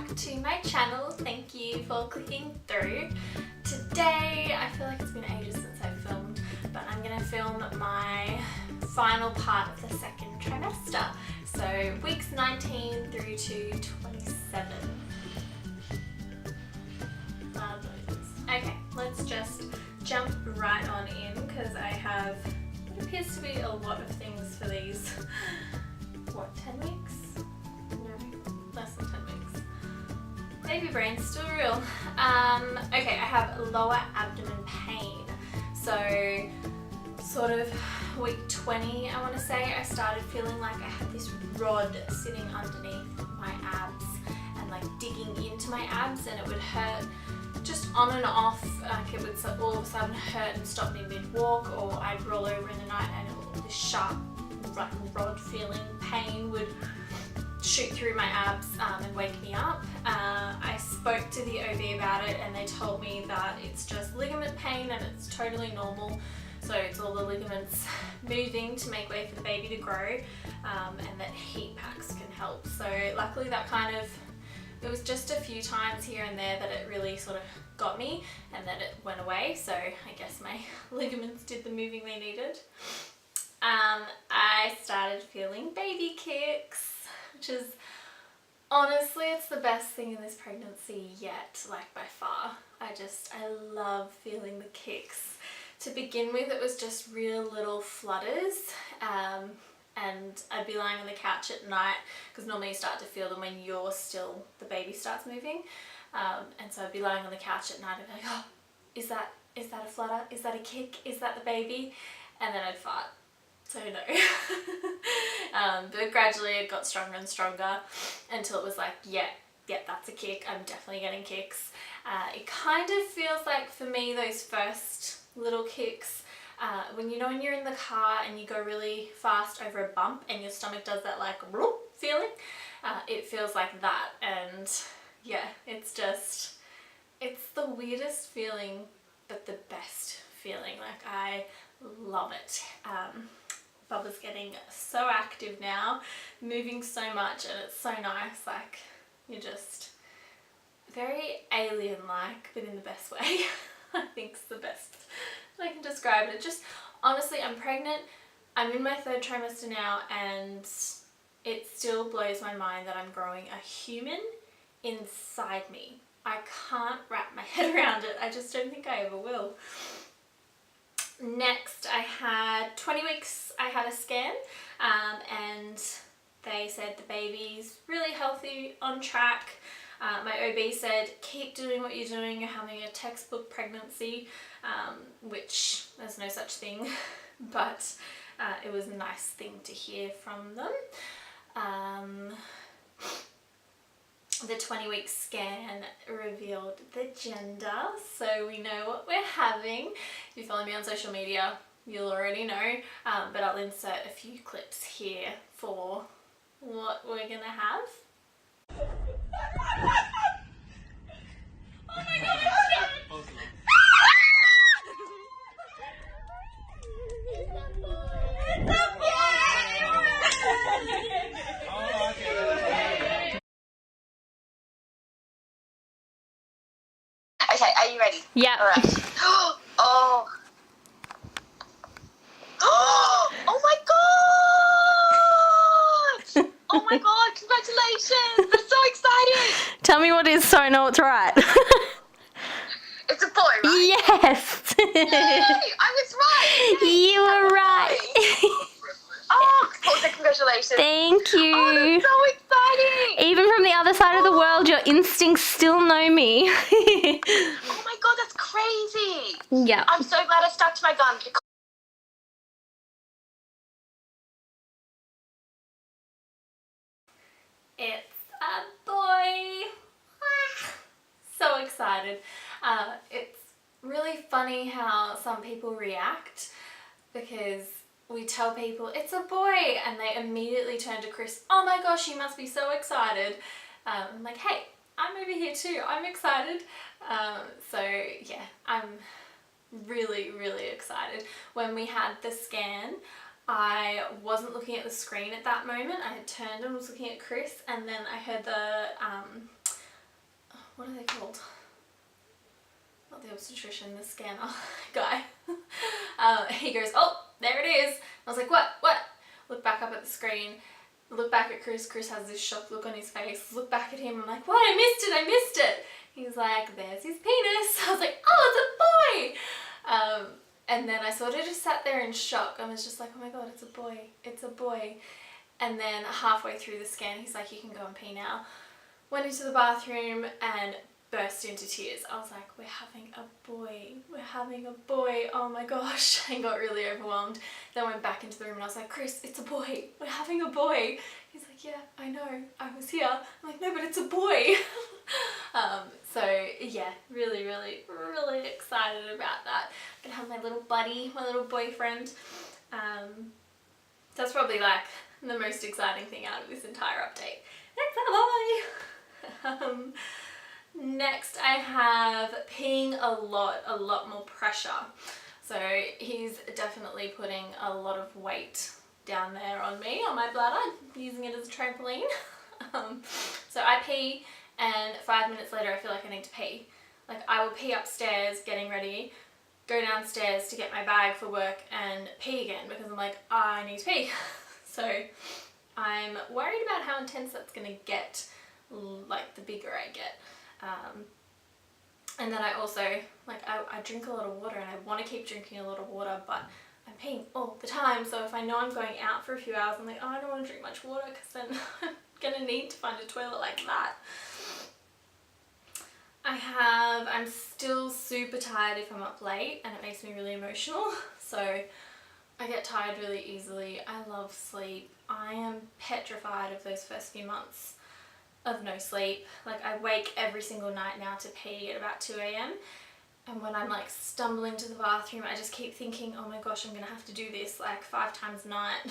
back to my channel. Thank you for clicking through. Today, I feel like it's been ages since I've filmed, but I'm going to film my final part of the second trimester. So weeks 19 through to 27. Okay, let's just jump right on in because I have what appears to be a lot of things for these, what, 10 weeks? No, less than 10 weeks. Baby brain's still real. Okay, I have lower abdomen pain. So sort of week 20, I want to say, I started feeling like I had this rod sitting underneath my abs and like digging into my abs, and it would hurt just on and off. Like it would all of a sudden hurt and stop me mid-walk, or I'd roll over in the night and this sharp rod feeling pain would shoot through my abs and wake me up. I spoke to the OB about it and they told me that it's just ligament pain and it's totally normal. So it's all the ligaments moving to make way for the baby to grow, and that heat packs can help. So luckily that kind of, it was just a few times here and there that it really sort of got me and then it went away. So I guess my ligaments did the moving they needed. I started feeling baby kicks, which is honestly, it's the best thing in this pregnancy yet, like by far. I love feeling the kicks. To begin with, it was just real little flutters, and I'd be lying on the couch at night because normally you start to feel them when the baby starts moving, and so I'd be lying on the couch at night and be like, oh, is that a flutter? Is that a kick? Is that the baby? And then I'd fart. So no. But gradually it got stronger and stronger until it was like, yeah, that's a kick. I'm definitely getting kicks. It kind of feels like, for me, those first little kicks, when you're in the car and you go really fast over a bump and your stomach does that like whoop feeling, it feels like that. And yeah, it's the weirdest feeling but the best feeling. Like, I love it. Bubba's getting so active now, moving so much, and it's so nice. Like, you're just very alien-like, but in the best way. I think's the best I can describe it. Just, honestly, I'm pregnant. I'm in my 3rd trimester now, and it still blows my mind that I'm growing a human inside me. I can't wrap my head around it. I just don't think I ever will. Next, I had 20 weeks, I had a scan, and they said the baby's really healthy, on track. My OB said, keep doing what you're doing, you're having a textbook pregnancy, which there's no such thing, but it was a nice thing to hear from them. The 20-week scan revealed the gender, so we know what we're having. If you follow me on social media, you'll already know, but I'll insert a few clips here for what we're gonna have. Oh my god, Okay, are you ready? Yeah. All right. Oh. Oh my god! Oh my god, congratulations! I'm so excited! Tell me what it is so I know it's right. It's a boy, right? Yes! Yay! I was right! Yay. You were right! Oh, also congratulations! Thank you! Oh, that's so exciting! Even from the other side of the world, your instincts still know me. Oh my god, that's crazy! Yeah. I'm so glad I stuck to my guns. It's a boy! So excited. It's really funny how some people react, because we tell people it's a boy and they immediately turn to Chris, oh my gosh, you must be so excited. I'm like, hey, I'm over here too, I'm excited. So yeah, I'm really, really excited. When we had the scan, I wasn't looking at the screen at that moment. I had turned and was looking at Chris, and then I heard the what are they called? Not the obstetrician, the scanner guy. He goes, oh, there it is. I was like, what? Look back up at the screen. Look back at Chris. Chris has this shocked look on his face. Look back at him. I'm like, what? I missed it. He's like, there's his penis. I was like, oh, it's a boy. And then I sort of just sat there in shock. I was just like, oh my God, it's a boy. And then halfway through the scan, he's like, you can go and pee now. Went into the bathroom and burst into tears. I was like, we're having a boy, oh my gosh. I got really overwhelmed. Then went back into the room and I was like, Chris, it's a boy, we're having a boy. He's like, yeah, I know, I was here. I'm like, no, but it's a boy. So yeah, really excited about that. I'm gonna have my little buddy, my little boyfriend. That's probably like the most exciting thing out of this entire update. It's a boy. Next I have peeing a lot more pressure. So he's definitely putting a lot of weight down there on me, on my bladder, using it as a trampoline. So I pee and 5 minutes later I feel like I need to pee. Like I will pee upstairs getting ready, go downstairs to get my bag for work and pee again because I'm like, I need to pee. So I'm worried about how intense that's going to get, like the bigger I get. And then I also, like I drink a lot of water and I want to keep drinking a lot of water, but I'm peeing all the time. So if I know I'm going out for a few hours, I'm like, oh, I don't want to drink much water because then I'm going to need to find a toilet like that. I'm still super tired if I'm up late and it makes me really emotional. So I get tired really easily. I love sleep. I am petrified of those first few months of no sleep. Like I wake every single night now to pee at about 2 a.m. and when I'm like stumbling to the bathroom I just keep thinking, oh my gosh, I'm gonna have to do this like 5 times a night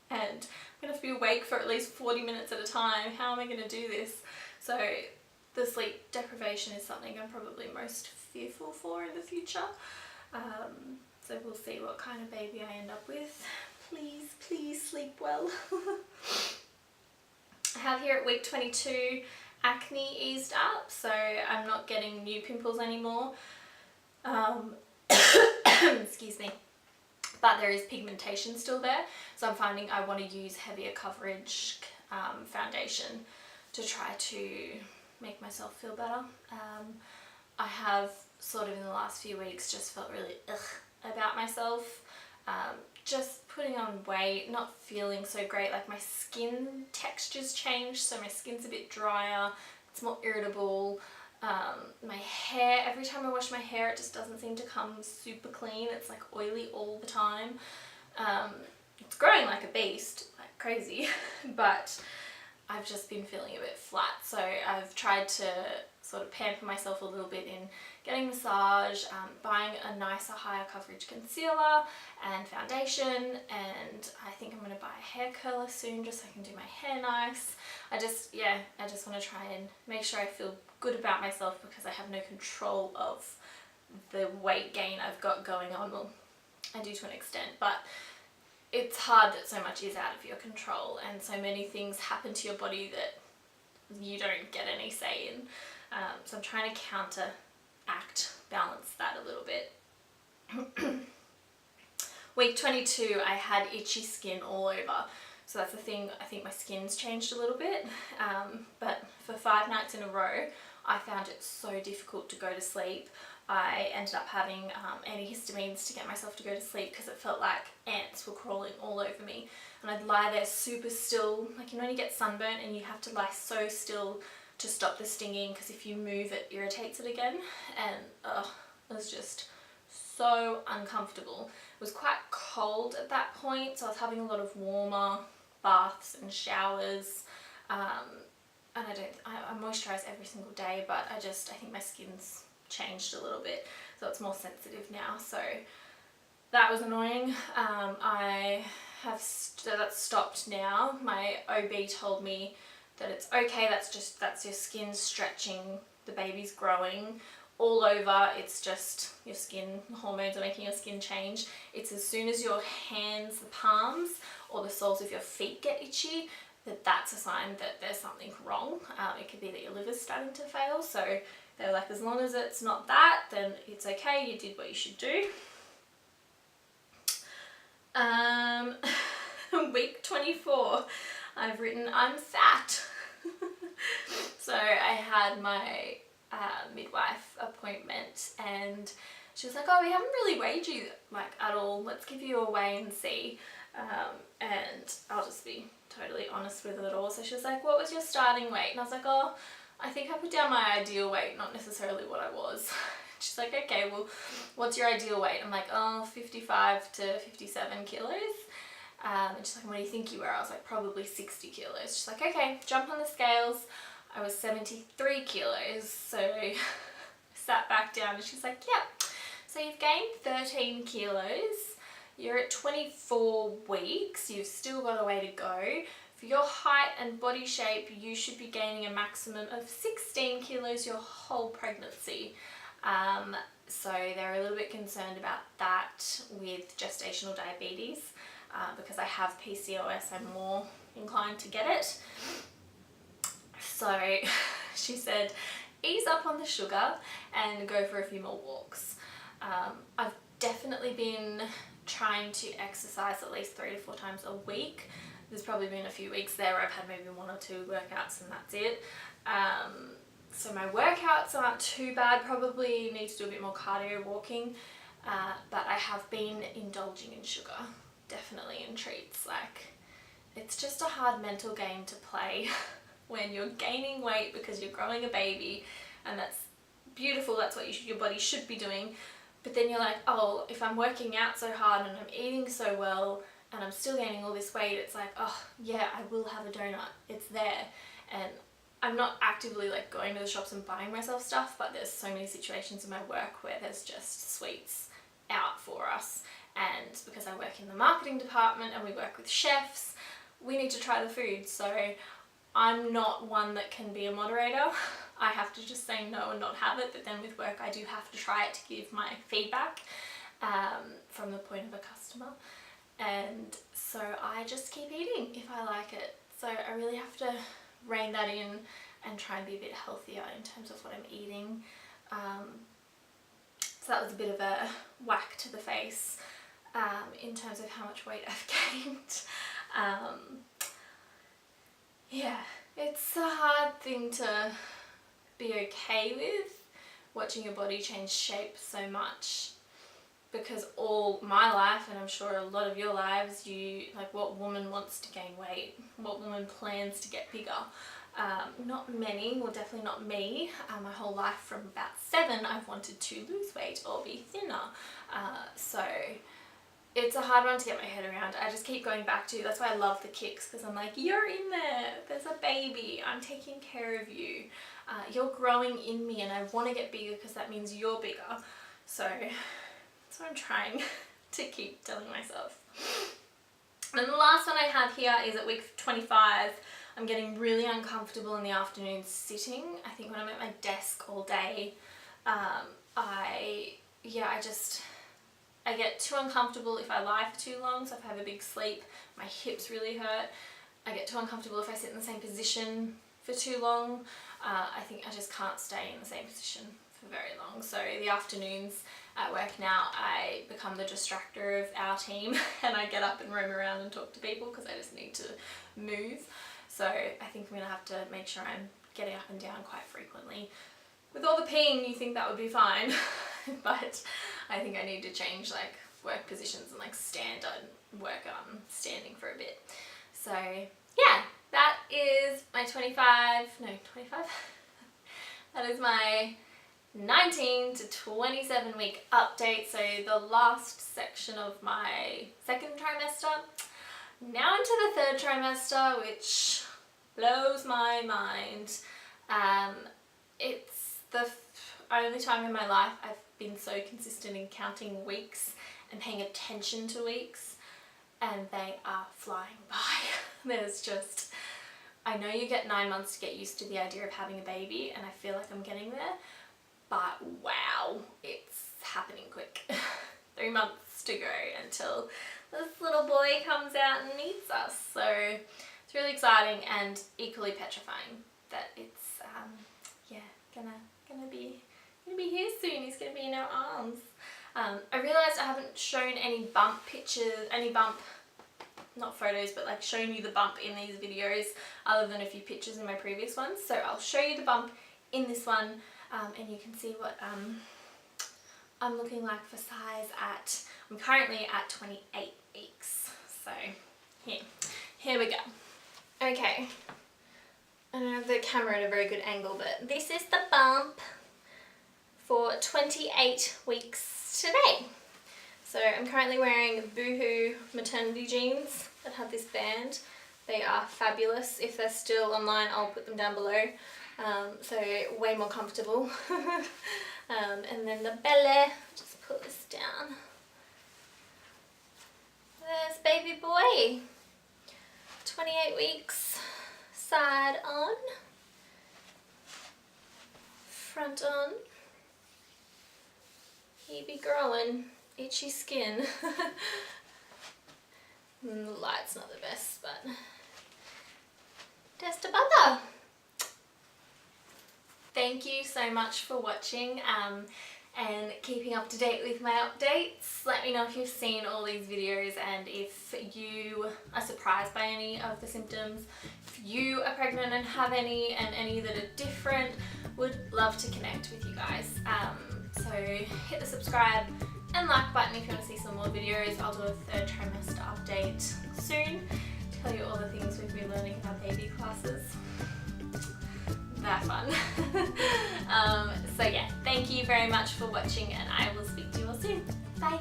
and I'm gonna have to be awake for at least 40 minutes at a time. How am I gonna do this? So the sleep deprivation is something I'm probably most fearful for in the future. So we'll see what kind of baby I end up with. Please sleep well. I have here at week 22 acne eased up, so I'm not getting new pimples anymore. Excuse me. But there is pigmentation still there, so I'm finding I want to use heavier coverage foundation to try to make myself feel better. I have sort of in the last few weeks just felt really about myself. Just putting on weight, not feeling so great, like my skin texture's changed, so my skin's a bit drier, it's more irritable. My hair, every time I wash my hair it just doesn't seem to come super clean, it's like oily all the time. It's growing like a beast, like crazy, but I've just been feeling a bit flat, so I've tried to sort of pamper myself a little bit in getting massage, buying a nicer higher coverage concealer and foundation, and I think I'm going to buy a hair curler soon just so I can do my hair nice. I just want to try and make sure I feel good about myself because I have no control of the weight gain I've got going on. Well, I do to an extent, but it's hard that so much is out of your control and so many things happen to your body that you don't get any say in. So I'm trying to balance that a little bit. Week 22 I had itchy skin all over, so that's the thing, I think my skin's changed a little bit, but for 5 nights in a row I found it so difficult to go to sleep. I ended up having antihistamines to get myself to go to sleep because it felt like ants were crawling all over me, and I'd lie there super still, like you know when you get sunburnt and you have to lie so still to stop the stinging because if you move it irritates it again, and it was just so uncomfortable. It was quite cold at that point, so I was having a lot of warmer baths and showers, and I moisturise every single day, but I think my skin's changed a little bit, so it's more sensitive now, so that was annoying. That's stopped now. My OB told me that it's okay, that's your skin stretching, the baby's growing all over, it's just your skin, the hormones are making your skin change. It's as soon as your hands, the palms or the soles of your feet get itchy, that's a sign that there's something wrong. It could be that your liver's starting to fail. So they were like, as long as it's not that, then it's okay, you did what you should do. Week 24, I've written, I'm fat. So I had my midwife appointment, and she was like, oh, we haven't really weighed you like at all, let's give you a weigh and see. And I'll just be totally honest with it all. So she was like, what was your starting weight? And I was like, oh, I think I put down my ideal weight, not necessarily what I was. She's like, okay, well, what's your ideal weight? I'm like, oh, 55 to 57 kilos. And she's like, what do you think you were? I was like, probably 60 kilos. She's like, okay, jump on the scales. I was 73 kilos. So I sat back down and she's like, yeah, so you've gained 13 kilos. You're at 24 weeks. You've still got a way to go. For your height and body shape, you should be gaining a maximum of 16 kilos your whole pregnancy. So they're a little bit concerned about that with gestational diabetes. Because I have PCOS, I'm more inclined to get it. So she said, ease up on the sugar and go for a few more walks. I've definitely been trying to exercise at least 3 to 4 times a week. There's probably been a few weeks there where I've had maybe 1 or 2 workouts and that's it. So my workouts aren't too bad, probably need to do a bit more cardio walking, but I have been indulging in sugar. Definitely in treats. Like, it's just a hard mental game to play when you're gaining weight because you're growing a baby, and that's beautiful, that's what your body should be doing, but then you're like, oh, if I'm working out so hard and I'm eating so well and I'm still gaining all this weight, it's like, oh yeah, I will have a donut, it's there. And I'm not actively like going to the shops and buying myself stuff, but there's so many situations in my work where there's just sweets out for us. And because I work in the marketing department and we work with chefs, we need to try the food. So I'm not one that can be a moderator. I have to just say no and not have it. But then with work, I do have to try it to give my feedback from the point of a customer. And so I just keep eating if I like it. So I really have to rein that in and try and be a bit healthier in terms of what I'm eating. So that was a bit of a whack to the face. In terms of how much weight I've gained. Yeah, it's a hard thing to be okay with, watching your body change shape so much, because all my life, and I'm sure a lot of your lives, you like, what woman wants to gain weight? What woman plans to get bigger? Not many, well definitely not me. My whole life from about 7 I've wanted to lose weight or be thinner. So it's a hard one to get my head around. I just keep going back to, that's why I love the kicks, because I'm like, you're in there, there's a baby, I'm taking care of you, you're growing in me and I want to get bigger because that means you're bigger. So that's what I'm trying to keep telling myself. And the last one I have here is at week 25. I'm getting really uncomfortable in the afternoon sitting. I think when I'm at my desk all day, I get too uncomfortable if I lie for too long. So if I have a big sleep, my hips really hurt. I get too uncomfortable if I sit in the same position for too long. I think I just can't stay in the same position for very long. So the afternoons at work now, I become the distractor of our team and I get up and roam around and talk to people because I just need to move. So I think I'm going to have to make sure I'm getting up and down quite frequently. With all the peeing, you think that would be fine, but I think I need to change like work positions and like stand and work standing for a bit. So yeah, that is my 25, that is my 19 to 27 week update. So the last section of my 2nd trimester. Now into the 3rd trimester, which blows my mind. It's the only time in my life I've been so consistent in counting weeks and paying attention to weeks, and they are flying by. There's just, I know you get 9 months to get used to the idea of having a baby, and I feel like I'm getting there, but wow, it's happening quick. 3 months to go until this little boy comes out and meets us. So it's It's really exciting and equally petrifying that it's yeah, gonna be here soon. He's gonna be in our arms. I realised I haven't shown any bump pictures, not photos, but like showing you the bump in these videos other than a few pictures in my previous ones. So I'll show you the bump in this one, and you can see what I'm looking like for size at, I'm currently at 28 weeks. So here we go. Okay, I don't have the camera at a very good angle, but this is the bump for 28 weeks today. So I'm currently wearing Boohoo maternity jeans that have this band. They are fabulous. If they're still online, I'll put them down below. So way more comfortable. And then the belly, just put this down. There's baby boy. 28 weeks, side on, front on. He be growing. Itchy skin. The light's not the best, but just a bother. Thank you so much for watching and keeping up to date with my updates. Let me know if you've seen all these videos and if you are surprised by any of the symptoms. If you are pregnant and have any, and any that are different, would love to connect with you guys. So hit the subscribe and like button if you want to see some more videos. I'll do a 3rd trimester update soon. Tell you all the things we've been learning in our baby classes. They're fun. So yeah, thank you very much for watching and I will speak to you all soon. Bye!